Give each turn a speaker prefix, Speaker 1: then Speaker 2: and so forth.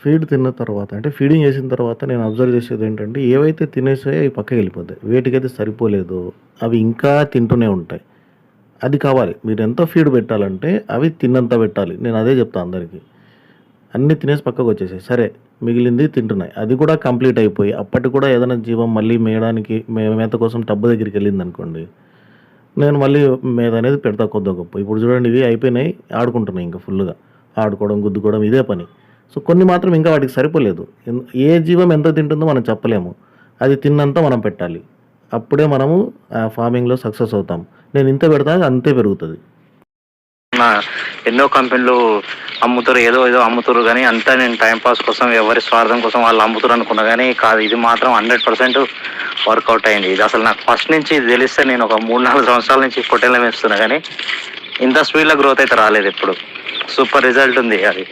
Speaker 1: Feed తిన్న తర్వాత అంటే ఫీడింగ్ చేసిన తర్వాత నేను అబ్జర్వ్ చేసేదేంటంటే, ఏవైతే తినేసాయో అవి పక్కకెళ్ళిపోతాయి. వేటికైతే సరిపోలేదో అవి ఇంకా తింటూనే ఉంటాయి. అది కావాలి. మీరెంత ఫీడ్ పెట్టాలంటే అవి తిన్నంత పెట్టాలి. నేను అదే చెప్తా అందరికి. అన్నీ తినేసి పక్కకొచ్చేసాయి. సరే మిగిలింది తింటున్నాయి. అది కూడా కంప్లీట్ అయిపోయి అప్పటికి కూడా ఏదైనా జీవం మళ్ళీ మేయడానికి మేత కోసం టబ్బు దగ్గరికెళ్ళిందనుకోండి, నేను మళ్ళీ మేత అనేది పెడతా కొద్దో గొప్పో. ఇప్పుడు చూడండి ఇవి అయిపోయినాయి. ఆడుకుంటున్నాయి ఇంకా ఫుల్‌గా. ఆడుకోవడం, గుద్దుకోవడం ఇదే పని. సో, కొన్ని మాత్రం ఇంకా వాటికి సరిపోలేదు. ఏ జీవం ఎంత తింటుందో మనం చెప్పలేము. అది తిన్నంత మనం పెట్టాలి. అప్పుడే మనము ఫార్మింగ్‌లో సక్సెస్ అవుతాం. నేను ఇంత పెడతా అంతే పెరుగుతది.
Speaker 2: నా ఎన్నో కంపెనీలు అమ్ముతుర్రు. ఏదో ఏదో అమ్ముతుర్రు గానీ, అంతా నేను టైమ్ పాస్ కోసం, ఎవరి స్వార్థం కోసం వాళ్ళు అమ్ముతుర్రు అనుకున్నా గానీ కాదు. ఇది మాత్రం 100% వర్కౌట్ అయింది. ఇది అసలు నాకు ఫస్ట్ నుంచి ఇది తెలిస్తే నేను ఒక 3, 4 సంవత్సరాల నుంచి పొట్టేళ్ళని పెంచుతున్నా గానీ, ఇంత స్పీడ్‌లో గ్రోత్ అయితే రాలేదెప్పుడు. సూపర్ రిజల్ట్ ఉంది అది.